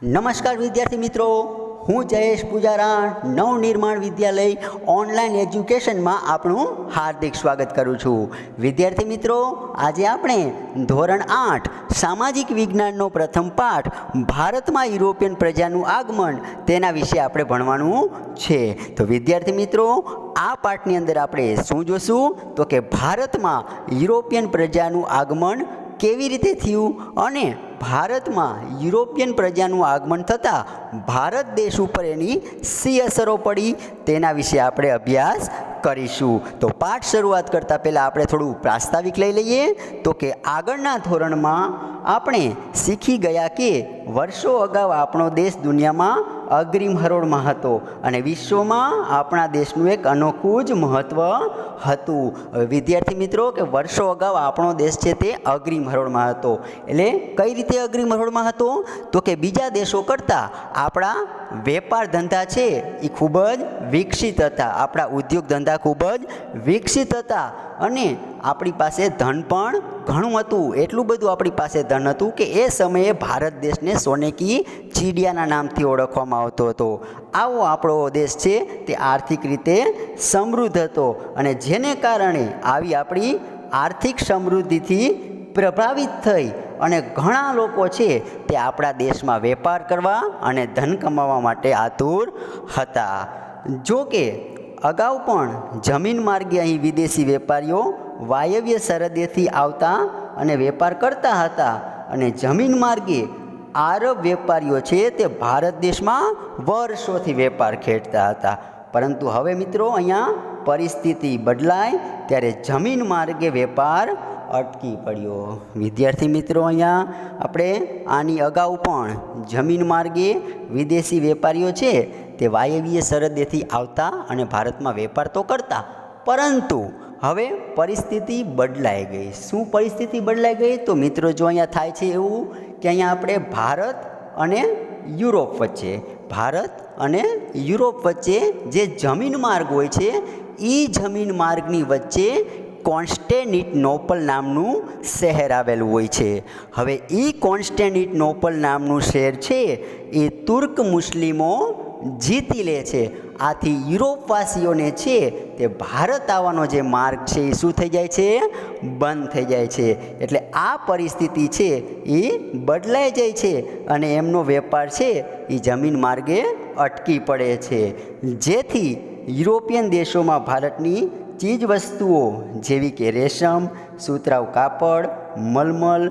નમસ્કાર વિદ્યાર્થી મિત્રો, હું જયેશ પૂજારા નવનિર્માણ વિદ્યાલય ઓનલાઈન એજ્યુકેશનમાં આપણું હાર્દિક સ્વાગત કરું છું. વિદ્યાર્થી મિત્રો, આજે આપણે ધોરણ 8 સામાજિક વિજ્ઞાનનો પ્રથમ પાઠ ભારતમાં યુરોપિયન પ્રજાનું આગમન તેના વિશે આપણે ભણવાનું છે. તો વિદ્યાર્થી મિત્રો, આ પાઠની અંદર આપણે શું જોશું તો કે ભારતમાં યુરોપિયન પ્રજાનું આગમન કેવી રીતે થયું અને ભારતમાં યુરોપિયન પ્રજાનું આગમન થતાં ભારત દેશ ઉપર એની શી અસરો પડી તેના વિશે આપણે અભ્યાસ કરીશું. તો પાઠ શરૂઆત કરતાં પહેલાં આપણે થોડું પ્રાસ્તાવિક લઈ લઈએ. તો કે આગળના ધોરણમાં આપણે શીખી ગયા કે વર્ષો અગાઉ આપણો દેશ દુનિયામાં અગ્રીમ હરોળમાં હતો અને વિશ્વમાં આપણા દેશનું એક અનોખું જ મહત્ત્વ હતું. હવે વિદ્યાર્થી મિત્રો, કે વર્ષો અગાઉ આપણો દેશ છે તે અગ્રીમ હરોળમાં હતો. એટલે કઈ રીતે અગ્રીમ હરોળમાં હતો તો કે બીજા દેશો કરતાં આપણા વેપાર ધંધા છે એ ખૂબ જ વિકસિત હતા, આપણા ઉદ્યોગ ધંધા ખૂબ જ વિકસિત હતા અને આપણી પાસે ધન પણ ઘણું હતું. એટલું બધું આપણી પાસે ધન હતું કે એ સમયે ભારત દેશને સોને કી ચીડિયાના નામથી ઓળખવામાં આવતો હતો. આવો આપણો દેશ છે તે આર્થિક રીતે સમૃદ્ધ હતો અને જેને કારણે આવી આપણી આર્થિક સમૃદ્ધિથી પ્રભાવિત થઈ અને ઘણા લોકો છે તે આપણા દેશમાં વેપાર કરવા અને ધન કમાવા માટે આતુર હતા. જો કે અગાઉ પણ જમીન માર્ગે અહીં વિદેશી વેપારીઓ વાયવ્ય સરહદેથી આવતા અને વેપાર કરતા હતા અને જમીન માર્ગે આરબ વેપારીઓ છે તે ભારત દેશમાં વર્ષોથી વેપાર ખેડતા હતા. પરંતુ હવે મિત્રો, અહીંયા પરિસ્થિતિ બદલાય ત્યારે જમીન માર્ગે વેપાર અટકી પડ્યો. વિદ્યાર્થી મિત્રો, અહીંયા આપણે આની અગાઉ પણ જમીન માર્ગે વિદેશી વેપારીઓ છે તે વાયવ્ય સરહદેથી આવતા અને ભારતમાં વેપાર તો કરતા, પરંતુ હવે પરિસ્થિતિ બદલાઈ ગઈ. શું પરિસ્થિતિ બદલાઈ ગઈ તો મિત્રો, જો અહીંયા થાય છે એવું કે અહીંયા આપણે ભારત અને યુરોપ વચ્ચે જે જમીન માર્ગ હોય છે એ જમીન માર્ગની વચ્ચે કોન્સ્ટેન્ટિનોપલ નામનું શહેર આવેલું હોય છે. હવે એ કોન્સ્ટેન્ટિનોપલ નામનું શહેર છે એ તુર્ક મુસ્લિમો જીતી લે છે. આથી યુરોપવાસીઓને છે તે ભારત આવવાનો જે માર્ગ છે એ શું થઈ જાય છે? બંધ થઈ જાય છે. એટલે આ પરિસ્થિતિ છે એ બદલાઈ જાય છે અને એમનો વેપાર છે એ જમીન માર્ગે અટકી પડે છે. જેથી યુરોપિયન દેશોમાં ભારતની ચીજ વસ્તુઓ જેવી કે રેશમ, સુતરાઉ કાપડ, મલમલ,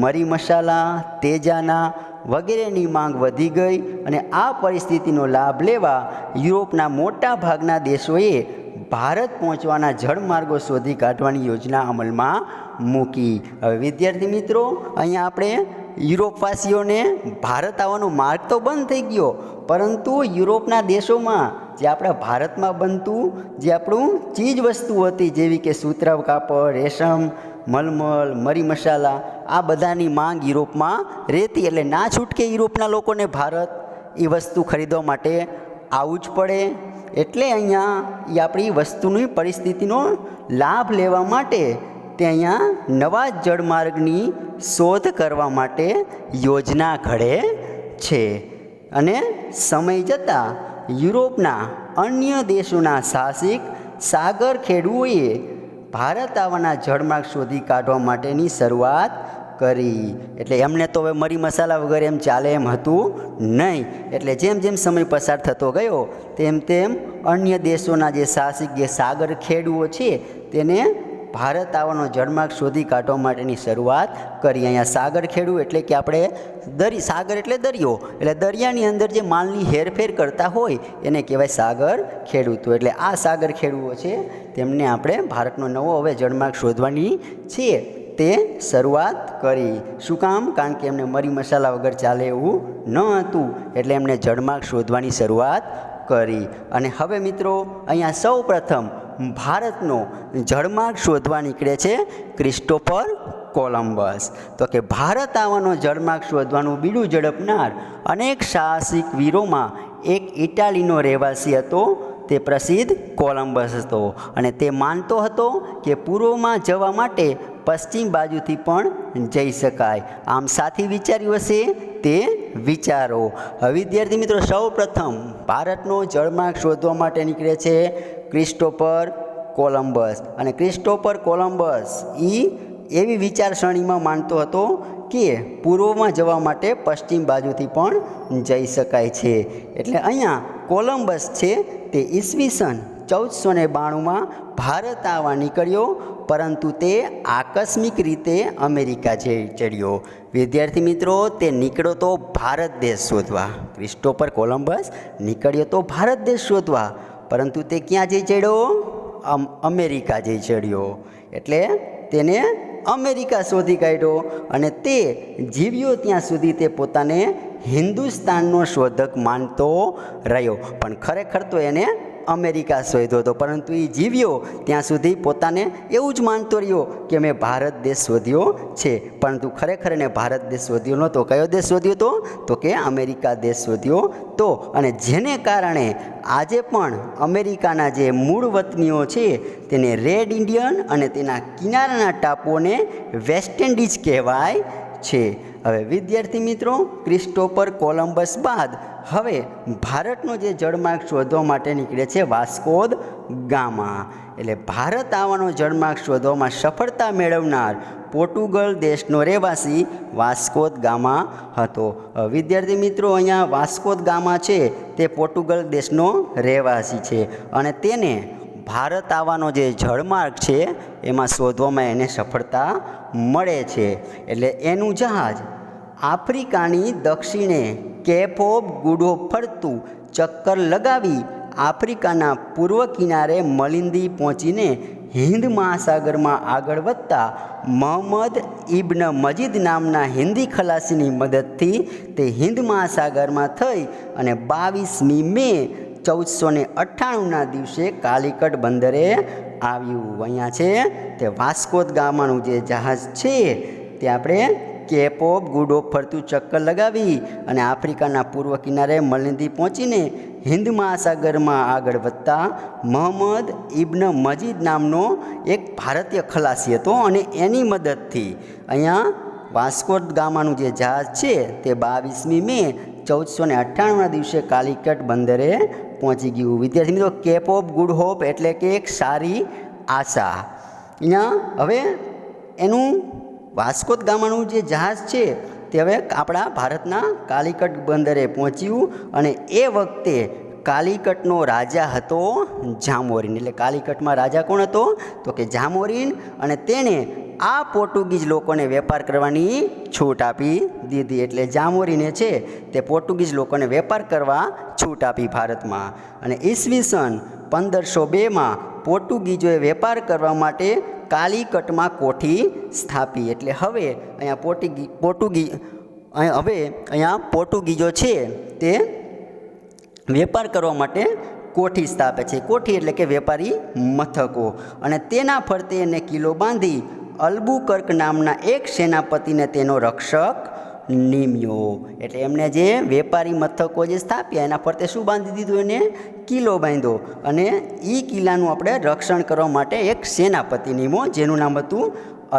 મરી મસાલા, તેજાના વગેરેની માંગ વધી ગઈ અને આ પરિસ્થિતિનો લાભ લેવા યુરોપના મોટા ભાગના દેશોએ ભારત પહોંચવાના જળમાર્ગો શોધી કાઢવાની યોજના અમલમાં મૂકી. હવે વિદ્યાર્થી મિત્રો, અહીંયા આપણે યુરોપવાસીઓને ભારત આવવાનો માર્ગ તો બંધ થઈ ગયો, પરંતુ યુરોપના દેશોમાં જે આપણા ભારતમાં બનતું જે આપણું ચીજ વસ્તુ હતી જેવી કે સુતરાઉ કાપડ, રેશમ, મલમલ, મરી મસાલા, આ બધાની માંગ યુરોપમાં રહેતી. એટલે ના છૂટકે યુરોપના લોકોને ભારત એ વસ્તુ ખરીદવા માટે આવવું જ પડે. એટલે અહીંયા એ આપણી વસ્તુની પરિસ્થિતિનો લાભ લેવા માટે તે અહીંયા નવા જળમાર્ગની શોધ કરવા માટે યોજના ઘડે છે. અને સમય જતાં યુરોપના અન્ય દેશોના સાહસિક સાગર ખેડૂઓએ ભારત આવવાના જળમાર્ગ શોધી કાઢવા માટેની શરૂઆત કરી. એટલે એમને તો હવે મરી મસાલા વગેરે એમ ચાલે એમ હતું નહીં. એટલે જેમ જેમ સમય પસાર થતો ગયો તેમ તેમ અન્ય દેશોના જે સાહસિક જે સાગર ખેડૂઓ છે તેને ભારત આવવાનો જળમાર્ગ શોધી કાઢવા માટેની શરૂઆત કરી. અહીંયા સાગર ખેડૂ એટલે કે આપણે સાગર એટલે દરિયો, એટલે દરિયાની અંદર જે માલની હેરફેર કરતા હોય એને કહેવાય સાગર ખેડૂતો. એટલે આ સાગર ખેડૂઓ છે તેમને આપણે ભારતનો નવો હવે જળમાર્ગ શોધવાની છે તે શરૂઆત કરી. શું કામ? કારણ કે એમને મરી મસાલા વગર ચાલે એવું ન હતું, એટલે એમને જળમાર્ગ શોધવાની શરૂઆત કરી. અને હવે મિત્રો, અહીંયા સૌ પ્રથમ ભારતનો જળમાર્ગ શોધવા નીકળે છે ક્રિસ્ટોફર કોલંબસ. તો કે ભારત આવવાનો જળમાર્ગ શોધવાનું બીડું ઝડપનાર અનેક સાહસિક વીરોમાં એક ઇટાલીનો રહેવાસી હતો. તે પ્રસિદ્ધ કોલંબસ હતો અને તે માનતો હતો કે પૂર્વમાં જવા માટે પશ્ચિમ બાજુથી પણ જઈ શકાય. આમ સાથી વિચાર્યું હશે તે વિચારો. હવે વિદ્યાર્થી મિત્રો, સૌ પ્રથમ ભારતનો જળમાર્ગ શોધવા માટે નીકળે છે ક્રિસ્ટોફર કોલંબસ. અને ક્રિસ્ટોફર કોલંબસ એવી વિચારસરણીમાં માનતો હતો કે પૂર્વમાં જવા માટે પશ્ચિમ બાજુથી પણ જઈ શકાય છે. એટલે અહીંયા કોલંબસ છે તે ઈસવીસન 1492માં ભારત આવવા નીકળ્યો, પરંતુ તે આકસ્મિક રીતે અમેરિકા જઈ ચડ્યો. વિદ્યાર્થી મિત્રો, તે નીકળ્યો તો ભારત દેશ શોધવા. ક્રિસ્ટોફર કોલંબસ નીકળ્યો તો ભારત દેશ શોધવા, પરંતુ તે ક્યાં જઈ ચડ્યો? અમેરિકા જઈ ચડ્યો. એટલે તેને અમેરિકા શોધી કાઢ્યો અને તે જીવ્યો ત્યાં સુધી તે પોતાને હિન્દુસ્તાનનો શોધક માનતો રહ્યો. પણ ખરેખર તો એને અમેરિકા શોધ્યો હતો, પરંતુ એ જીવ્યો ત્યાં સુધી પોતાને એવું જ માનતો રહ્યો કે મેં ભારત દેશ શોધ્યો છે, પરંતુ ખરેખર એને ભારત દેશ શોધ્યો નહોતો. કયો દેશ શોધ્યો હતો? તો કે અમેરિકા દેશ શોધ્યો તો. અને જેને કારણે આજે પણ અમેરિકાના જે મૂળ વતનીઓ છે તેને રેડ ઇન્ડિયન અને તેના કિનારાના ટાપુઓને વેસ્ટ ઇન્ડિઝ કહેવાય છે. હવે વિદ્યાર્થી મિત્રો, ક્રિસ્ટોફર કોલંબસ બાદ હવે ભારતનો જે જળમાર્ગ શોધવા માટે નીકળે છે વાસ્કો દ ગામા. એટલે ભારત આવવાનો જળમાર્ગ શોધવામાં સફળતા મેળવનાર પોર્ટુગલ દેશનો રહેવાસી વાસ્કો દ ગામા હતો. વિદ્યાર્થી મિત્રો, અહીંયા વાસ્કો દ ગામા છે તે પોર્ટુગલ દેશનો રહેવાસી છે અને તેને ભારત આવવાનો જે જળમાર્ગ છે એમાં શોધવામાં એને સફળતા મળે છે. એટલે એનું જહાજ આફ્રિકાની દક્ષિણે કેપ ઓફ ગુડ હોપ ફરતું ચક્કર લગાવી આફ્રિકાના પૂર્વ કિનારે મલિંદી પહોંચીને હિન્દ મહાસાગરમાં આગળ વધતા મોહમ્મદ ઇબ્ન મજીદ નામના હિન્દી ખલાસીની મદદથી તે હિન્દ મહાસાગરમાં થઈ અને 22મી મે 1498ના દિવસે કાલિકટ બંદરે આવ્યું. અહીંયા છે તે વાસ્કો દ ગામાનું જે જહાજ છે તે આપણે કેપ ઓફ ગુડ હોપ ફરતું ચક્કર લગાવી અને આફ્રિકાના પૂર્વ કિનારે મલિંદી પહોંચીને હિન્દ મહાસાગરમાં આગળ વધતા મોહમ્મદ ઇબ્ન મજીદ નામનો એક ભારતીય ખલાસી હતો અને એની મદદથી અહીંયા વાસ્કો દ ગામાનું જે જહાજ છે તે 22મી મે 1498ના દિવસે કાલિકટ બંદરે પહોંચી ગયું. વિદ્યાર્થી મિત્રો, કેપ ઓફ ગુડ હોપ એટલે કે એક સારી આશા. અહીંયા હવે એનું વાસ્કો દ ગામાનું જે જહાજ છે તે હવે આપણા ભારતના કાલિકટ બંદરે પહોંચ્યું અને એ વખતે કાલિકટનો રાજા હતો જામોરીન. એટલે કાલિકટમાં રાજા કોણ હતો? તો કે જામોરીન. અને તેણે આ પોર્ટુગીઝ લોકોને વેપાર કરવાની છૂટ આપી દીધી. એટલે જામોરીને છે તે પોર્ટુગીઝ લોકોને વેપાર કરવા છૂટ આપી ભારતમાં. અને ઈસવીસન 1502માં પોર્ટુગીઝોએ વેપાર કરવા માટે કાલિકટમાં કોઠી સ્થાપી. એટલે હવે અહીંયા પોર્ટુગીઝો છે તે વેપાર કરવા માટે કોઠી સ્થાપે છે. કોઠી એટલે કે વેપારી મથકો. અને તેના ફરતે એને કિલ્લો બાંધી અલ્બુકર્ક નામના એક સેનાપતિને તેનો રક્ષક નિમ્યો. એટલે એમને જે વેપારી મથકો જે સ્થાપ્યા એના ફરતે શું બાંધી દીધું? એને કિલ્લો બાંધ્યો અને એ કિલ્લાનું આપણે રક્ષણ કરવા માટે એક સેનાપતિ નિમ્યો જેનું નામ હતું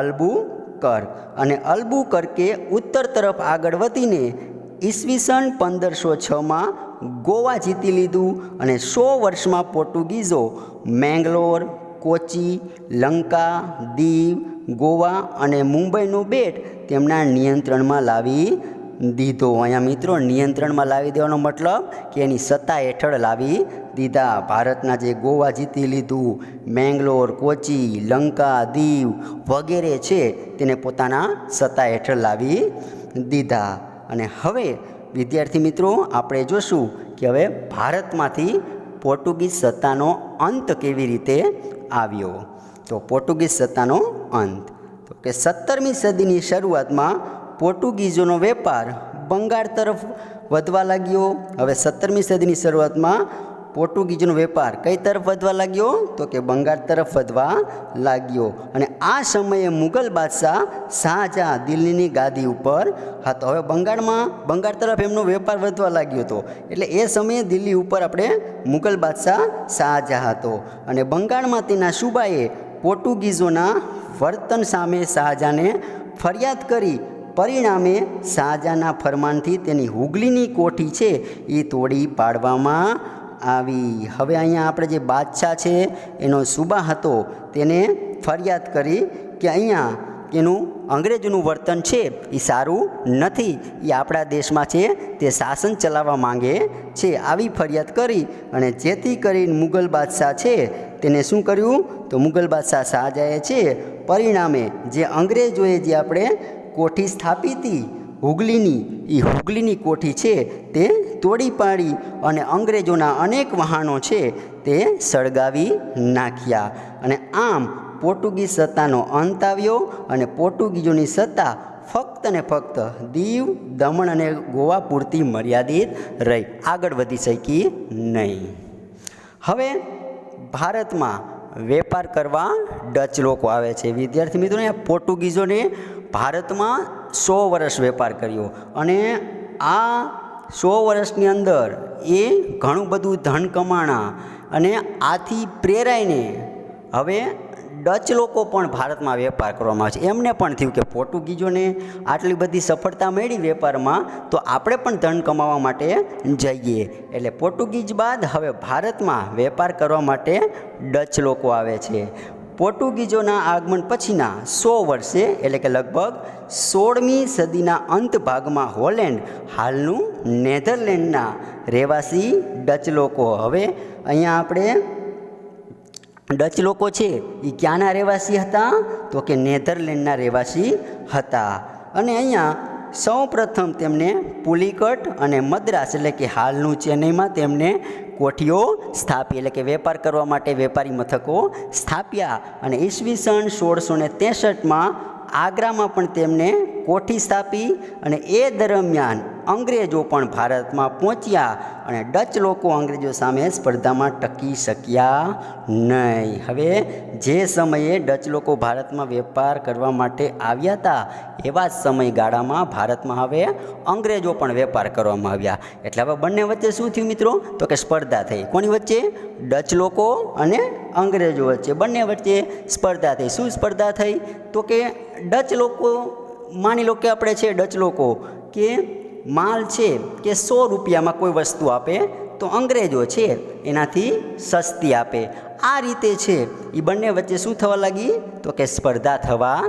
અલ્બુકર્ક. અને અલ્બુકર્કે ઉત્તર તરફ આગળ વધીને ઈસવીસન 1506માં ગોવા જીતી લીધું અને 100 વર્ષમાં પોર્ટુગીઝો મેંગલોર, કોચી, લંકા, દીવ, ગોવા અને મુંબઈનો બેટ તેમના નિયંત્રણમાં લાવી દીધો. અહીંયા મિત્રો, નિયંત્રણમાં લાવી દેવાનો મતલબ કે એની સત્તા હેઠળ લાવી દીધા. ભારતના જે ગોવા જીતી લીધું, મેંગલોર, કોચી, લંકા, દીવ વગેરે છે તેને પોતાના સત્તા હેઠળ લાવી દીધા. અને હવે વિદ્યાર્થી મિત્રો, આપણે જોશું કે હવે ભારતમાંથી પોર્ટુગીઝ સત્તાનો અંત કેવી રીતે આવ્યો. તો પોર્ટુગીઝ સત્તાનો અંત તો કે 17મી સદીની શરૂઆતમાં પોર્ટુગીઝોનો વેપાર બંગાળ તરફ વધવા લાગ્યો. હવે 17મી સદીની શરૂઆતમાં પોર્ટુગીઝોનો વેપાર કઈ તરફ વધવા લાગ્યો? તો કે બંગાળ તરફ વધવા લાગ્યો. અને આ સમયે મુગલ બાદશાહ શાહજહાં દિલ્હીની ગાદી ઉપર હતો. હવે બંગાળ તરફ એમનો વેપાર વધવા લાગ્યો હતો. એટલે એ સમયે દિલ્હી ઉપર આપણે મુગલ બાદશાહ શાહજહાં હતો અને બંગાળમાં તેના સુબાએ પોર્ટુગીઝોના વર્તન સામે શાહજહાને ફરિયાદ કરી. પરિણામે શાહજહાંના ફરમાનથી તેની હુગલીની કોઠી છે એ તોડી પાડવામાં આવી. હવે અહીંયા આપણે જે બાદશાહ છે એનો સુબા હતો તેને ફરિયાદ કરી કે અહીંયા એનું અંગ્રેજોનું વર્તન છે એ સારું નથી, એ આપણા દેશમાં છે તે શાસન ચલાવવા માંગે છે, આવી ફરિયાદ કરી. અને જેથી કરીને મુગલ બાદશાહ છે તેને શું કર્યું તો મુગલ બાદશાહ શાહજહાંએ છે પરિણામે જે અંગ્રેજોએ જે આપણે કોઠી સ્થાપી હતી હુગલીની, એ હુગલીની કોઠી છે તે તોડી પાડી અને અંગ્રેજોના અનેક વહાણો છે તે સળગાવી નાખ્યા. અને આમ પોર્ટુગીઝ સત્તાનો અંત આવ્યો અને પોર્ટુગીઝોની સત્તા ફક્ત ને ફક્ત દીવ, દમણ અને ગોવા પૂરતી મર્યાદિત રહી, આગળ વધી શકી નહીં. હવે ભારતમાં વેપાર કરવા ડચ લોકો આવે છે. વિદ્યાર્થી મિત્રો, પોર્ટુગીઝોને ભારતમાં 100 વર્ષ વેપાર કર્યો અને આ 100 વર્ષની અંદર એ ઘણું બધું ધન કમાણા અને આથી પ્રેરાઈને હવે ડચ લોકો પણ ભારતમાં વેપાર કરવામાં આવે છે. એમને પણ થયું કે પોર્ટુગીઝોને આટલી બધી સફળતા મળી વેપારમાં, તો આપણે પણ ધન કમાવા માટે જઈએ. એટલે પોર્ટુગીઝ બાદ હવે ભારતમાં વેપાર કરવા માટે ડચ લોકો આવે છે. પોર્ટુગીઝોના આગમન પછીના 100 વર્ષે એટલે કે લગભગ 16મી સદીના અંત ભાગમાં હોલેન્ડ, હાલનું નેધરલેન્ડના રહેવાસી ડચ લોકો. હવે અહીંયા આપણે ડચ લોકો છે એ ક્યાંના રહેવાસી હતા તો કે નેધરલેન્ડના રહેવાસી હતા. અને અહીંયા સૌ પ્રથમ તેમને પુલિકટ અને મદ્રાસ એટલે કે હાલનું ચેન્નઈમાં તેમને કોઠીઓ સ્થાપી, એટલે કે વેપાર કરવા માટે વેપારી મથકો સ્થાપ્યા. અને ઈસવીસન 1663માં આગ્રામાં પણ તેમને કોઠી સ્થાપી. અને એ દરમિયાન અંગ્રેજો પણ ભારતમાં પહોંચ્યા અને ડચ લોકો અંગ્રેજો સામે સ્પર્ધામાં ટકી શક્યા નહીં. હવે જે સમયે ડચ લોકો ભારતમાં વેપાર કરવા માટે આવ્યા હતા એવા જ સમયગાળામાં ભારતમાં હવે અંગ્રેજો પણ વેપાર કરવામાં આવ્યા. એટલે હવે બંને વચ્ચે શું થયું મિત્રો તો કે સ્પર્ધા થઈ. કોની વચ્ચે? ડચ લોકો અને અંગ્રેજો વચ્ચે, બંને વચ્ચે સ્પર્ધા થઈ. શું સ્પર્ધા થઈ તો કે ડચ લોકો, માની લો કે આપણે છે ડચ લોકો કે માલ છે કે 100 રૂપિયામાં કોઈ વસ્તુ આપે તો અંગ્રેજો છે એનાથી સસ્તી આપે. આ રીતે છે એ બંને વચ્ચે શું થવા લાગી તો કે સ્પર્ધા થવા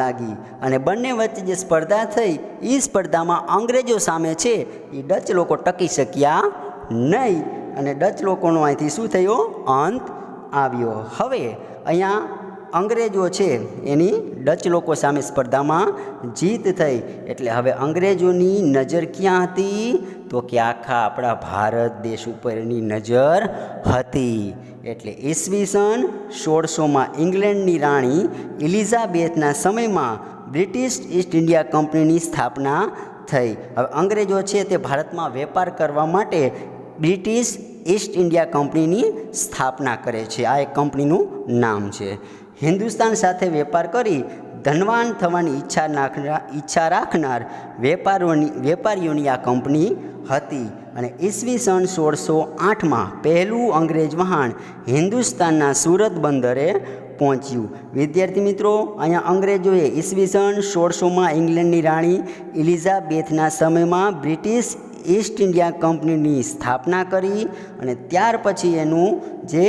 લાગી. અને બંને વચ્ચે જે સ્પર્ધા થઈ એ સ્પર્ધામાં અંગ્રેજો સામે છે એ ડચ લોકો ટકી શક્યા નહીં અને ડચ લોકોનો અહીંથી શું થયો? અંત આવ્યો. હવે અહીંયા અંગ્રેજો છે એની ડચ લોકો સામે સ્પર્ધામાં જીત થઈ. એટલે હવે અંગ્રેજોની નજર ક્યાં હતી તો કે આખા આપણા ભારત દેશ ઉપર એની નજર હતી. એટલે ઈસવીસન 1600માં ઇંગ્લેન્ડની રાણી એલિઝાબેથના સમયમાં બ્રિટિશ ઈસ્ટ ઇન્ડિયા કંપનીની સ્થાપના થઈ. હવે અંગ્રેજો છે તે ભારતમાં વેપાર કરવા માટે બ્રિટિશ ઈસ્ટ ઇન્ડિયા કંપનીની સ્થાપના કરે છે. આ એક કંપનીનું નામ છે. હિન્દુસ્તાન સાથે વેપાર કરી ધનવાન થવાની ઈચ્છા રાખનાર વેપારીઓની આ કંપની હતી. અને ઈસવીસન 1608માં પહેલું અંગ્રેજ વહાણ હિન્દુસ્તાનના સુરત બંદરે પહોંચ્યું. વિદ્યાર્થી મિત્રો, અહીંયા અંગ્રેજોએ ઈસવીસન 1600માં ઇંગ્લેન્ડની રાણી એલિઝાબેથના સમયમાં બ્રિટિશ ઈસ્ટ ઇન્ડિયા કંપનીની સ્થાપના કરી અને ત્યાર પછી એનું જે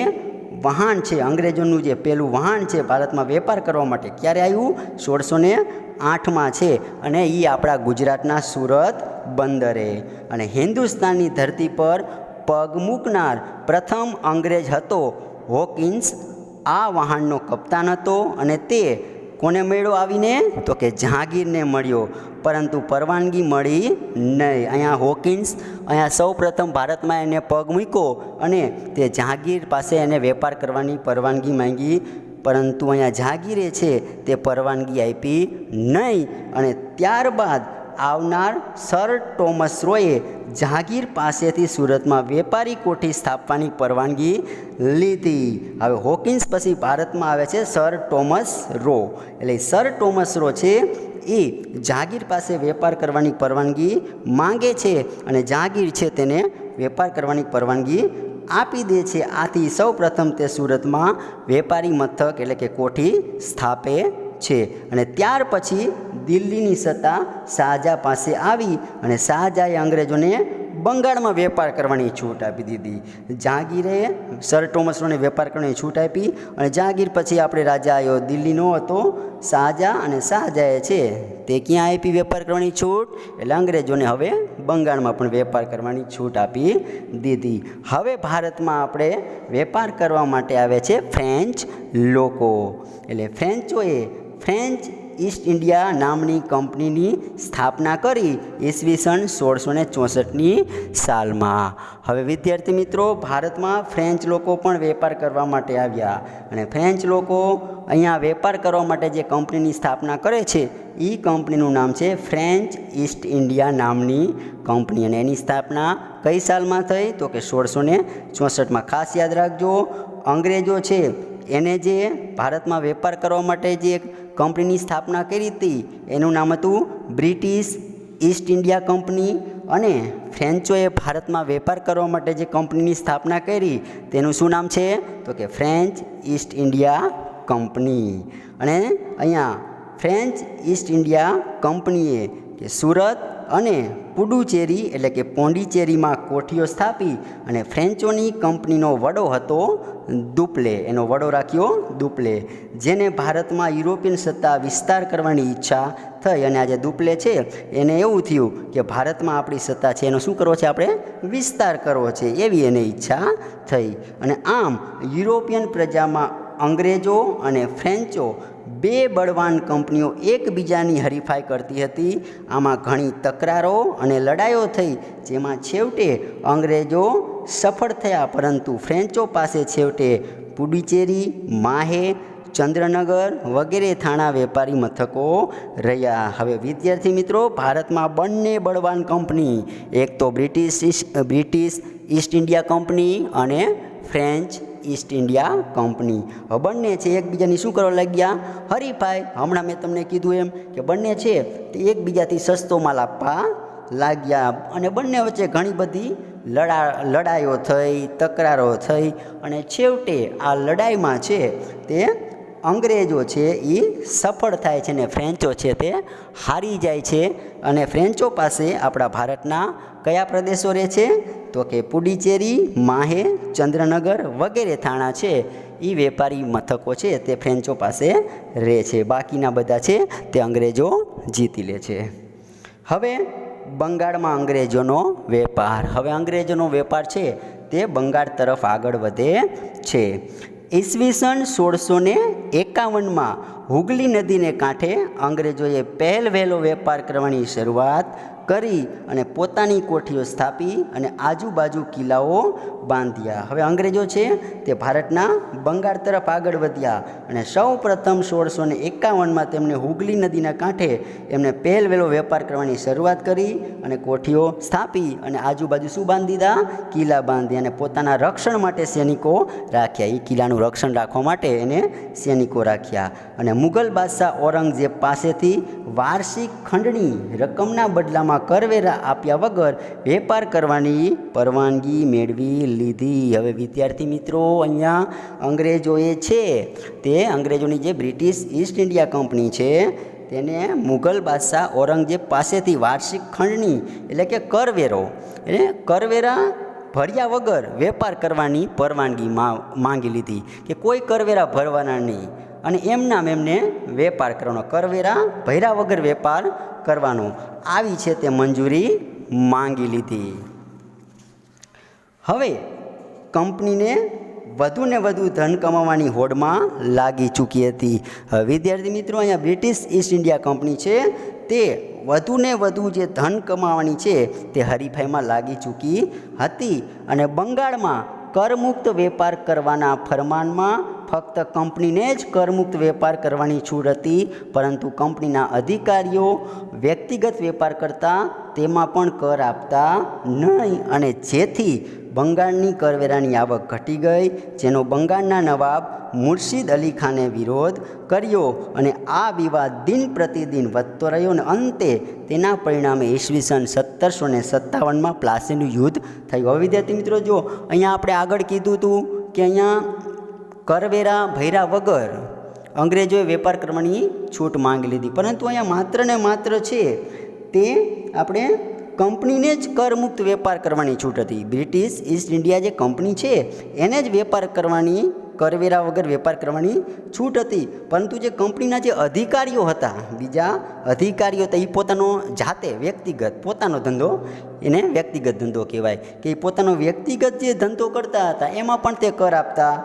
વહાણ છે, અંગ્રેજોનું જે પહેલું વહાણ છે ભારતમાં વેપાર કરવા માટે ક્યારે આવ્યું? 1608માં છે અને એ આપણા ગુજરાતના સુરત બંદરે. અને હિન્દુસ્તાનની ધરતી પર પગ મૂકનાર પ્રથમ અંગ્રેજ હતો હોકિન્સ. આ વહાણનો કપ્તાન હતો અને તે કોને મળ્યો આવીને તો કે જહાંગીરને મળ્યો, પરંતુ પરવાનગી મળી નહીં. અહીંયા હોકિન્સ અહીંયા સૌ પ્રથમ ભારતમાં એને પગ મૂક્યો અને તે જહાંગીર પાસે એને વેપાર કરવાની પરવાનગી માંગી, પરંતુ અહીંયા જહાંગીરે છે તે પરવાનગી આપી નહીં. અને ત્યારબાદ આવનાર સર ટોમસ રોયે જહાંગીર પાસેથી સુરતમાં વેપારી કોઠી સ્થાપવાની પરવાનગી લીધી. હવે હોકિન્સ પછી ભારતમાં આવે છે સર ટોમસ રો. એટલે સર ટોમસ રો છે એ જહાંગીર પાસે વેપાર કરવાની પરવાનગી માંગે છે અને જહાંગીર છે તેને વેપાર કરવાની પરવાનગી આપી દે છે. આથી સૌ પ્રથમ તે સુરતમાં વેપારી મથક એટલે કે કોઠી સ્થાપે છે અને ત્યાર પછી દિલ્હીની સત્તા શાહજહાં પાસે આવી અને શાહજહાંએ અંગ્રેજોને બંગાળમાં વેપાર કરવાની છૂટ આપી દીધી. જહાંગીરે સર ટોમસનો વેપાર કરવાની છૂટ આપી અને જહાંગીર પછી આપણે રાજા આવ્યો દિલ્હીનો હતો શાહજહાં, અને શાહજહાંએ છે તે ક્યાં આપી વેપાર કરવાની છૂટ? એટલે અંગ્રેજોને હવે બંગાળમાં પણ વેપાર કરવાની છૂટ આપી દીધી. હવે ભારતમાં આપણે વેપાર કરવા માટે આવે છે ફ્રેન્ચ લોકો. એટલે ફ્રેન્ચોએ ફ્રેન્ચ ઈસ્ટ ઇન્ડિયા નામની કંપનીની સ્થાપના કરી ઈસવીસન 1664ની સાલમાં. હવે વિદ્યાર્થી મિત્રો, ભારતમાં ફ્રેન્ચ લોકો પણ વેપાર કરવા માટે આવ્યા અને ફ્રેન્ચ લોકો અહીંયા વેપાર કરવા માટે જે કંપનીની સ્થાપના કરે છે એ કંપનીનું નામ છે ફ્રેન્ચ ઈસ્ટ ઇન્ડિયા નામની કંપની. અને એની સ્થાપના કઈ સાલમાં થઈ? તો કે 1664માં. ખાસ યાદ રાખજો, અંગ્રેજો છે એને જે ભારતમાં વેપાર કરવા માટે જે કંપનીની સ્થાપના કરી હતી એનું નામ હતું બ્રિટિશ ઈસ્ટ ઇન્ડિયા કંપની, અને ફ્રેન્ચોએ ભારતમાં વેપાર કરવા માટે જે કંપનીની સ્થાપના કરી તેનું શું નામ છે? તો કે ફ્રેન્ચ ઈસ્ટ ઇન્ડિયા કંપની. અને અહીંયા ફ્રેન્ચ ઈસ્ટ ઇન્ડિયા કંપનીએ કે સુરત અને પુડુચેરી એટલે કે પોંડિચેરીમાં કોઠીઓ સ્થાપી અને ફ્રેન્ચોની કંપનીનો વડો હતો દુપ્લે. એનો વડો રાખ્યો દુપ્લે, જેને ભારતમાં યુરોપિયન સત્તા વિસ્તાર કરવાની ઈચ્છા થઈ. અને આ જે દુપ્લે છે એને એવું થયું કે ભારતમાં આપણી સત્તા છે એનો શું કરવો છે? આપણે વિસ્તાર કરવો છે, એવી એને ઈચ્છા થઈ. અને આમ યુરોપિયન પ્રજામાં અંગ્રેજો અને ફ્રેન્ચો બે બળવાન કંપનીઓ એકબીજાની હરીફાઈ કરતી હતી. આમાં ઘણી તકરારો અને લડાઈઓ થઈ, જેમાં છેવટે અંગ્રેજો સફળ થયા, પરંતુ ફ્રેન્ચો પાસે છેવટે પુડુચેરી, માહે, ચંદ્રનગર વગેરે થાણા વેપારી મથકો રહ્યા. હવે વિદ્યાર્થી મિત્રો, ભારતમાં બંને બળવાન કંપની, એક તો બ્રિટિશ ઈસ્ટ ઇન્ડિયા કંપની અને ફ્રેન્ચ ઈસ્ટ ઇન્ડિયા કંપની, બંને છે એકબીજાની શું કરવા લાગ્યા? હરીફાઈ. હમણાં મેં તમને કીધું એમ કે બંને છે તે એકબીજાથી સસ્તો માલ આપવા લાગ્યા અને બંને વચ્ચે ઘણી બધી લડાઈઓ થઈ, તકરારો થઈ અને છેવટે આ લડાઈમાં છે તે અંગ્રેજો છે એ સફળ થાય છે ને ફ્રેન્ચો છે તે હારી જાય છે. અને ફ્રેન્ચો પાસે આપણા ભારતના કયા પ્રદેશો રહે છે? તો કે પુડુચેરી, માહે, ચંદ્રનગર વગેરે થાણા છે એ વેપારી મથકો છે તે ફ્રેન્ચો પાસે રહે છે. બાકીના બધા છે તે અંગ્રેજો જીતી લે છે. હવે બંગાળમાં અંગ્રેજોનો વેપાર. હવે અંગ્રેજોનો વેપાર છે તે બંગાળ તરફ આગળ વધે છે. ઈસવીસન 1651માં હુગલી નદીને કાંઠે અંગ્રેજોએ પહેલો વેપાર કરવાની શરૂઆત કરી અને પોતાની કોઠીઓ સ્થાપી અને આજુબાજુ કિલ્લાઓ બાંધ્યા. હવે અંગ્રેજો છે તે ભારતના બંગાળ તરફ આગળ વધ્યા અને સૌ પ્રથમ 1651માં તેમણે હુગલી નદીના કાંઠે એમને પહેલો વેપાર કરવાની શરૂઆત કરી અને કોઠીઓ સ્થાપી અને આજુબાજુ શું બાંધી દીધા? કિલ્લા બાંધ્યા અને પોતાના રક્ષણ માટે સૈનિકો રાખ્યા. એ કિલ્લાનું રક્ષણ રાખવા માટે એને સૈનિકો રાખ્યા. અને મુગલ બાદશાહ ઔરંગઝેબ પાસેથી વાર્ષિક ખંડણી રકમના બદલામાં કરવેરા આપ્યા વગર વેપાર કરવાની પરવાનગી મેળવી લીધી. હવે વિદ્યાર્થી મિત્રો, અહીંયા અંગ્રેજોએ છે તે અંગ્રેજોની જે બ્રિટિશ ઈસ્ટ ઇન્ડિયા કંપની છે તેને મુગલ બાદશાહ ઔરંગઝેબ પાસેથી વાર્ષિક ખંડણી એટલે કે કરવેરો એટલે કરવેરા ભર્યા વગર વેપાર કરવાની પરવાનગી માંગી લીધી કે કોઈ કરવેરા ભરવાના નહીં અને એમને વેપાર કરવાનો, કરવેરા ભર્યા વગર વેપાર કરવાનો, આવી છે તે મંજૂરી માંગી લીધી. હવે કંપનીને વધુને વધુ ધન કમાવાની હોડમાં લાગી ચૂકી હતી. હવે વિદ્યાર્થી મિત્રો, અહીંયા બ્રિટિશ ઈસ્ટ ઇન્ડિયા કંપની છે તે વધુને વધુ જે ધન કમાવાની છે તે હરીફાઈમાં લાગી ચૂકી હતી અને બંગાળમાં કરમુક્ત વેપાર કરવાના ફરમાનમાં ફક્ત કંપનીને જ કરમુક્ત વેપાર કરવાની છૂટ હતી, પરંતુ કંપનીના અધિકારીઓ વ્યક્તિગત વેપાર કરતા તેમાં પણ કર આપતા નહીં અને જેથી બંગાળની કરવેરાની આવક ઘટી ગઈ, જેનો બંગાળના નવાબ મુર્શિદ અલી ખાને વિરોધ કર્યો અને આ વિવાદ દિન પ્રતિદિન વધતો રહ્યો અને અંતે તેના પરિણામે ઈસવીસન 1757માં પ્લાસીનું યુદ્ધ થયું. હવે વિદ્યાર્થી મિત્રો, જો અહીંયા આપણે આગળ કીધું હતું કે અહીંયા કરવેરા ભર્યા વગર અંગ્રેજોએ વેપાર કરવાની છૂટ માંગી લીધી, પરંતુ અહીંયા માત્ર ને માત્ર છે તે આપણે કંપનીને જ કરમુક્ત વેપાર કરવાની છૂટ હતી. બ્રિટિશ ઈસ્ટ ઇન્ડિયા જે કંપની છે એને જ વેપાર કરવાની, કરવેરા વગર વેપાર કરવાની છૂટ હતી. પરંતુ જે કંપનીના જે અધિકારીઓ હતા, બીજા અધિકારીઓ હતા, એ પોતાનો જાતે વ્યક્તિગત પોતાનો ધંધો, એને વ્યક્તિગત ધંધો કહેવાય, કે એ પોતાનો વ્યક્તિગત જે ધંધો કરતા હતા એમાં પણ તે કર આપતા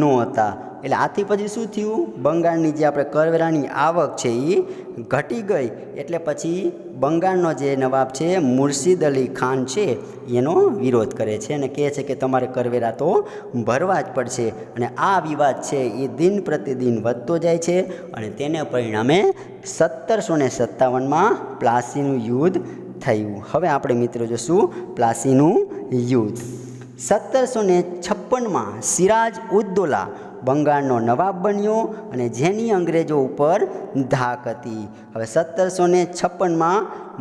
નહોતા. એટલે આથી પછી શું થયું, બંગાળની જે આપણે કરવેરાની આવક છે એ ઘટી ગઈ. એટલે પછી બંગાળનો જે નવાબ છે મુર્શિદ અલી ખાન છે એનો વિરોધ કરે છે અને કહે છે કે તમારે કરવેરા તો ભરવા જ પડશે. અને આ વિવાદ છે એ દિન પ્રતિદિન વધતો જાય છે અને તેને પરિણામે 1757માં પ્લાસીનું યુદ્ધ થયું. હવે આપણે મિત્રો જોશું પ્લાસીનું યુદ્ધ. 1756માં સિરાજ ઉદ દૌલા બંગાળનો નવાબ બન્યો અને જેની અંગ્રેજો ઉપર ધાક હતી. હવે 1756માં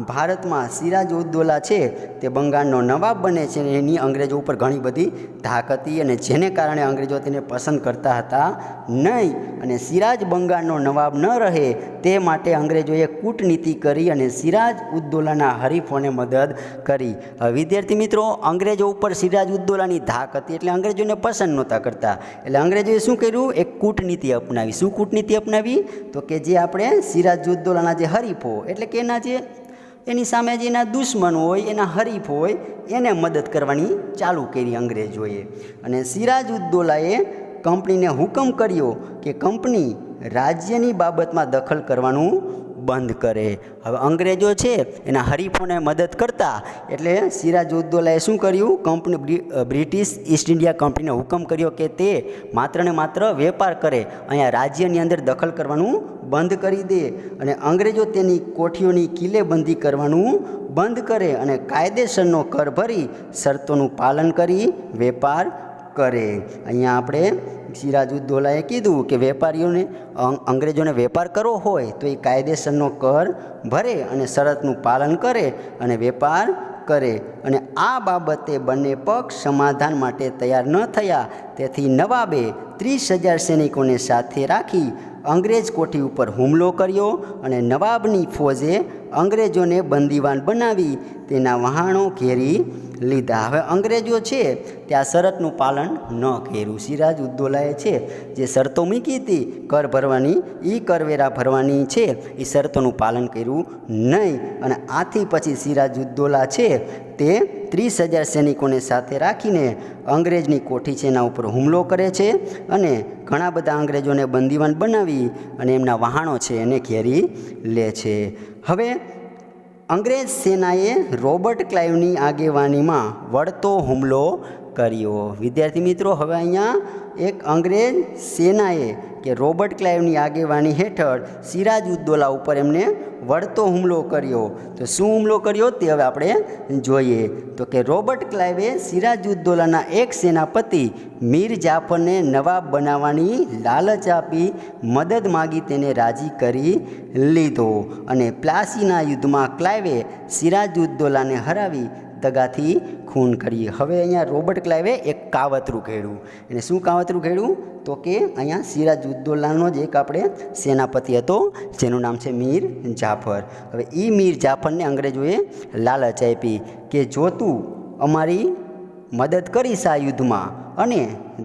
ભારતમાં સિરાજ ઉદ દૌલા છે તે બંગાળનો નવાબ બને છે અને એની અંગ્રેજો ઉપર ઘણી બધી ધાક હતી અને જેને કારણે અંગ્રેજો તેને પસંદ કરતા હતા નહીં. અને સિરાજ બંગાળનો નવાબ ન રહે તે માટે અંગ્રેજોએ કૂટનીતિ કરી અને સિરાજ ઉદ દૌલાના હરીફોને મદદ કરી. હવે વિદ્યાર્થી મિત્રો, અંગ્રેજો ઉપર સિરાજ ઉદ દૌલાની ધાક હતી એટલે અંગ્રેજોને પસંદ નહોતા કરતા. એટલે અંગ્રેજોએ શું કર્યું, એક કૂટનીતિ અપનાવી. શું કૂટનીતિ અપનાવી? તો કે જે આપણે સિરાજ ઉદ દૌલાના જે હરીફો, એટલે કે એના જે એની સામે જે એના દુશ્મન હોય, એના હરીફ હોય, એને મદદ કરવાની ચાલુ કરી અંગ્રેજોએ. અને સિરાજ ઉદ દૌલાએ કંપનીને હુકમ કર્યો કે કંપની રાજ્યની બાબતમાં દખલ કરવાનું બંધ કરે. હવે અંગ્રેજો છે એના હરીફોને મદદ કરતા એટલે સિરાજ ઉદ દૌલાએ શું કર્યું, કંપની બ્રિટિશ ઈસ્ટ ઇન્ડિયા કંપનીને હુકમ કર્યો કે તે માત્ર ને માત્ર વેપાર કરે, અહીંયા રાજ્યની અંદર દખલ કરવાનું બંધ કરી દે અને અંગ્રેજો તેની કોઠીઓની કિલ્લેબંધી કરવાનું બંધ કરે અને કાયદેસરનો કર ભરી શરતોનું પાલન કરી વેપાર કરે. અહીંયા આપણે સિરાજ ઉદ દૌલાએ કીધું કે વેપારીઓને, અંગ્રેજોને વેપાર કરવો હોય તો એ કાયદેસરનો કર ભરે અને શરતનું પાલન કરે અને વેપાર કરે. અને આ બાબતે બંને પક્ષ સમાધાન માટે તૈયાર ન થયા. તેથી નવાબે 30,000 સૈનિકોને સાથે રાખી અંગ્રેજ કોઠી ઉપર હુમલો કર્યો અને નવાબની ફોજે અંગ્રેજોને બંદીવાન બનાવી તેના વહાણો ઘેરી લીધા. હવે અંગ્રેજો છે ત્યાં શરતનું પાલન ન કર્યું. સિરાજ ઉદ દૌલાએ છે જે શરતો મૂકી હતી કર ભરવાની, એ કરવેરા ભરવાની છે, એ શરતોનું પાલન કર્યું નહીં. અને આથી પછી સિરાજ ઉદ દૌલા છે તે 30,000 સૈનિકોને સાથે રાખીને અંગ્રેજની કોઠી છે એના ઉપર હુમલો કરે છે અને ઘણા બધા અંગ્રેજોને બંદીવાન બનાવી અને એમના વહાણો છે એને ઘેરી લે છે. હવે અંગ્રેજ સેનાએ રોબર્ટ ક્લાઇવની આગેવાનીમાં વળતો હુમલો કર્યો. વિદ્યાર્થી મિત્રો, હવે અહીંયા એક અંગ્રેજ સેનાએ કે રોબર્ટ ક્લાઇવની આગેવાની હેઠળ સિરાજ ઉદ દૌલા ઉપર એમને વળતો હુમલો કર્યો. તો શું હુમલો કર્યો તે હવે આપણે જોઈએ. તો કે રોબર્ટ ક્લાઇવે સિરાજ ઉદ દૌલાના એક સેનાપતિ મીર જાફરને નવાબ બનાવવાની લાલચ આપી મદદ માગી તેને રાજી કરી લીધો અને પ્લાસીના યુદ્ધમાં ક્લાઇવે સિરાજ ઉદ દૌલાને હરાવી દગાથી ખૂન કરી. હવે અહીંયા રોબર્ટ ક્લાઇવે એક કાવતરું ઘડ્યું. એને શું કાવતરું ઘડ્યું? તો કે અહીંયા સિરાજ ઉદ દૌલાનો જ એક આપણે સેનાપતિ હતો જેનું નામ છે મીર જાફર. હવે એ મીર જાફરને અંગ્રેજોએ લાલચ આપી કે જો તું અમારી મદદ કરીશ આ યુદ્ધમાં અને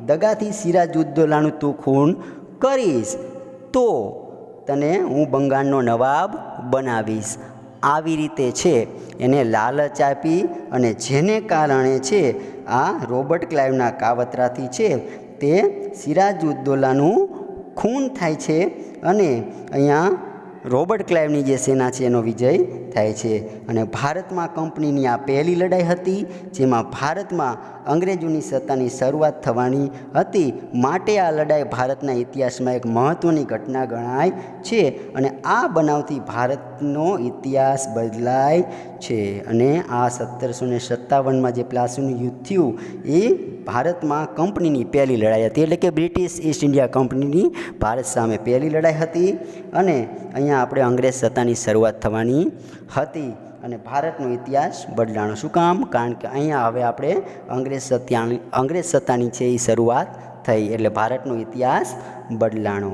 દગાથી સિરાજ ઉદ દૌલાનું તું ખૂન કરીશ તો તને હું બંગાળનો નવાબ બનાવીશ. આવી રીતે છે એને લાલચ આપી અને જેને કારણે છે આ રોબર્ટ ક્લાઇવના કાવતરાથી છે તે સિરાજ ઉદ દૌલાનું ખૂન થાય છે અને અહીંયા રોબર્ટ ક્લાઇવની જે સેના છે એનો વિજય થાય છે. અને ભારતમાં કંપનીની આ પહેલી લડાઈ હતી જેમાં ભારતમાં અંગ્રેજોની સત્તાની શરૂઆત થવાની હતી. માટે આ લડાઈ ભારતના ઇતિહાસમાં એક મહત્ત્વની ઘટના ગણાય છે અને આ બનાવથી ભારતનો ઇતિહાસ બદલાય છે. અને આ 1757માં જે પ્લાસીનું યુદ્ધ થયું એ ભારતમાં કંપનીની પહેલી લડાઈ હતી, એટલે કે બ્રિટિશ ઈસ્ટ ઇન્ડિયા કંપનીની ભારત સામે પહેલી લડાઈ હતી અને અહીંયા આપણે અંગ્રેજ સત્તાની શરૂઆત થવાની હતી. અને ભારતનો ઇતિહાસ બદલાણો. શું કામ? કારણ કે અહીંયા હવે આપણે અંગ્રેજ સત્તાની છે એ શરૂઆત થઈ, એટલે ભારતનો ઇતિહાસ બદલાણો.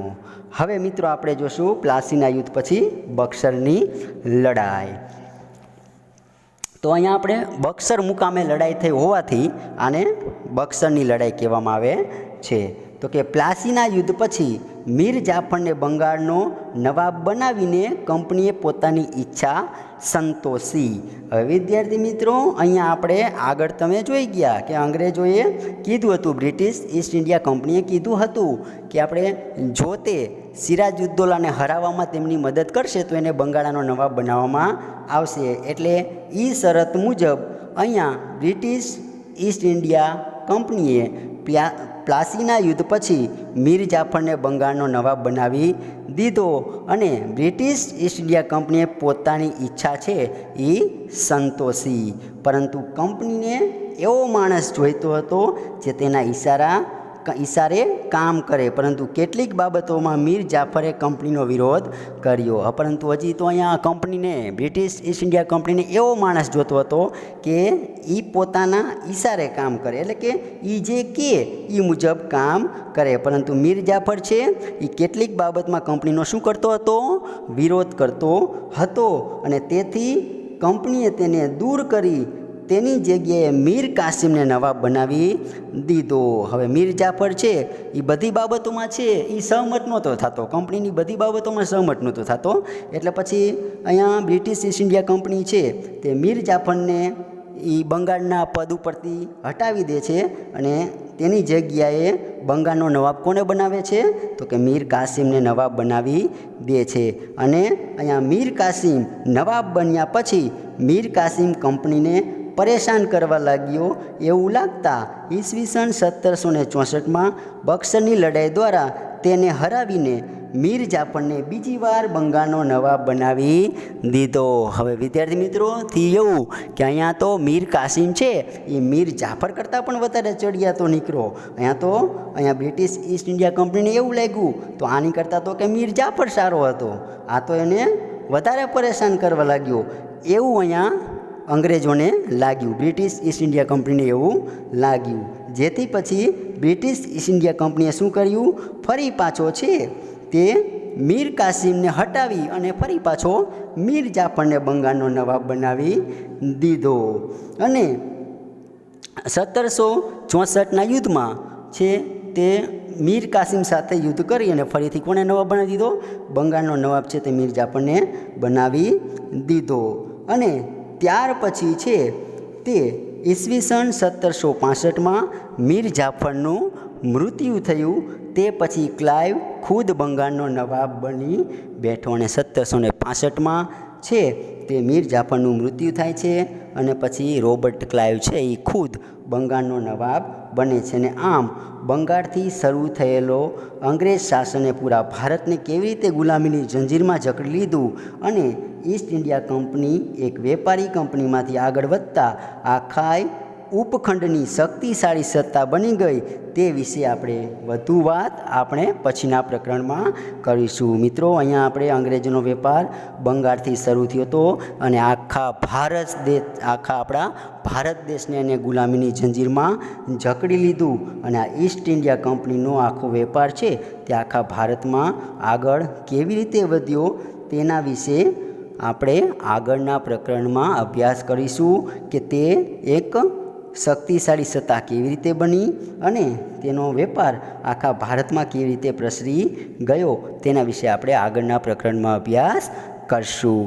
હવે મિત્રો આપણે જોશું પ્લાસીના યુદ્ધ પછી બક્સરની લડાઈ. તો અહીંયા આપણે બક્સર મુકામે લડાઈ થઈ હોવાથી આને બક્સરની લડાઈ કહેવામાં આવે છે. તો કે પ્લાસીના યુદ્ધ પછી મીર જાફરને બંગાળનો નવાબ બનાવીને કંપનીએ પોતાની ઈચ્છા સંતોષી. હવે વિદ્યાર્થી મિત્રો અહીંયા આપણે આગળ તમે જોઈ ગયા કે અંગ્રેજોએ કીધું હતું, બ્રિટિશ ઈસ્ટ ઇન્ડિયા કંપનીએ કીધું હતું કે આપણે જો તે સિરાજુદ્દૌલાને હરાવવામાં તેમની મદદ કરશે તો એને બંગાળનો નવાબ બનાવવામાં આવશે. એટલે એ શરત મુજબ અહીંયા બ્રિટિશ ઈસ્ટ ઇન્ડિયા કંપનીએ પ્લાસીના યુદ્ધ પછી મીર જાફરને બંગાળનો નવાબ બનાવી દીધો અને બ્રિટિશ ઈસ્ટ ઇન્ડિયા કંપનીએ પોતાની ઈચ્છા છે એ સંતોષી. પરંતુ કંપનીને એવો માણસ જોઈતો હતો જે તેના ઈશારે કામ કરે, પરંતુ કેટલીક બાબતોમાં મીર જાફરે કંપનીનો વિરોધ કર્યો. પરંતુ હજી તો અહીંયા કંપનીને, બ્રિટિશ ઈસ્ટ ઇન્ડિયા કંપનીને એવો માણસ જોતો હતો કે એ પોતાના ઈશારે કામ કરે, એટલે કે એ જે કહે એ મુજબ કામ કરે. પરંતુ મીર જાફર છે એ કેટલીક બાબતમાં કંપનીનો શું કરતો હતો? વિરોધ કરતો હતો અને તેથી કંપનીએ તેને દૂર કરી તેની જગ્યાએ મીર કાસિમને નવાબ બનાવી દીધો. હવે મીર જાફર છે એ બધી બાબતોમાં છે એ સહમત નહોતો થતો, કંપનીની બધી બાબતોમાં સહમત નહોતો થતો. એટલે પછી અહીંયા બ્રિટિશ ઈસ્ટ ઇન્ડિયા કંપની છે તે મીર જાફરને એ બંગાળના પદ ઉપરથી હટાવી દે છે અને તેની જગ્યાએ બંગાળનો નવાબ કોને બનાવે છે? તો કે મીર કાસિમને નવાબ બનાવી દે છે. અને અહીંયા મીર કાસિમ નવાબ બન્યા પછી મીર કાસિમ કંપનીને પરેશાન કરવા લાગ્યો એવું લાગતા ઈસવીસન 1764માં બક્સરની લડાઈ દ્વારા તેને હરાવીને મીર જાફરને બીજી વાર બંગાળનો નવાબ બનાવી દીધો. હવે વિદ્યાર્થી મિત્રો થી એવું કે અહીંયા તો મીર કાસિમ છે એ મીર જાફર કરતાં પણ વધારે ચડિયાતો નીકળો. અહીંયા બ્રિટિશ ઈસ્ટ ઇન્ડિયા કંપનીને એવું લાગ્યું તો આની કરતાં તો કે મીર જાફર સારો હતો, આ તો એને વધારે પરેશાન કરવા લાગ્યો એવું અહીંયા અંગ્રેજોને લાગ્યું, બ્રિટિશ ઈસ્ટ ઇન્ડિયા કંપનીને એવું લાગ્યું. જેથી પછી બ્રિટિશ ઈસ્ટ ઇન્ડિયા કંપનીએ શું કર્યું? ફરી પાછો છે તે મીર કાસિમને હટાવી અને ફરી પાછો મીર જાફરને બંગાળનો નવાબ બનાવી દીધો. અને 1764ના યુદ્ધમાં છે તે મીર કાસિમ સાથે યુદ્ધ કરી અને ફરીથી કોને નવાબ બનાવી દીધો? બંગાળનો નવાબ છે તે મીર જાફરને બનાવી દીધો. અને ત્યાર પછી છે તે ઈસવીસન 1765માં મીર જાફરનું મૃત્યુ થયું. તે પછી ક્લાઇવ ખુદ બંગાળનો નવાબ બની બેઠો અને 1765માં છે તે મીર જાફરનું મૃત્યુ થાય છે અને પછી રોબર્ટ ક્લાઇવ છે એ ખુદ બંગાળનો નવાબ બને છે. અને આમ બંગાળથી શરૂ થયેલો અંગ્રેજ શાસને પૂરા ભારતને કેવી રીતે ગુલામીની જંજીરમાં જકડી લીધું અને ઈસ્ટ ઇન્ડિયા કંપની એક વેપારી કંપનીમાંથી આગળ વધતા આખા ઉપખંડની શક્તિશાળી સત્તા બની ગઈ તે વિશે આપણે વધુ વાત આપણે પછીના પ્રકરણમાં કરીશું. મિત્રો અહીંયા આપણે અંગ્રેજોનો વેપાર બંગાળથી શરૂ થયો હતો અને આખા આપણા ભારત દેશને એને ગુલામીની જંજીરમાં જકડી લીધું અને આ ઈસ્ટ ઇન્ડિયા કંપનીનો આખો વેપાર છે તે આખા ભારતમાં આગળ કેવી રીતે વધ્યો તેના વિશે આપણે આગળના પ્રકરણમાં અભ્યાસ કરીશું કે તે એક શક્તિશાળી સત્તા કેવી રીતે બની અને તેનો વેપાર આખા ભારતમાં કેવી રીતે પ્રસરી ગયો તેના વિશે આપણે આગળના પ્રકરણમાં અભ્યાસ કરશું.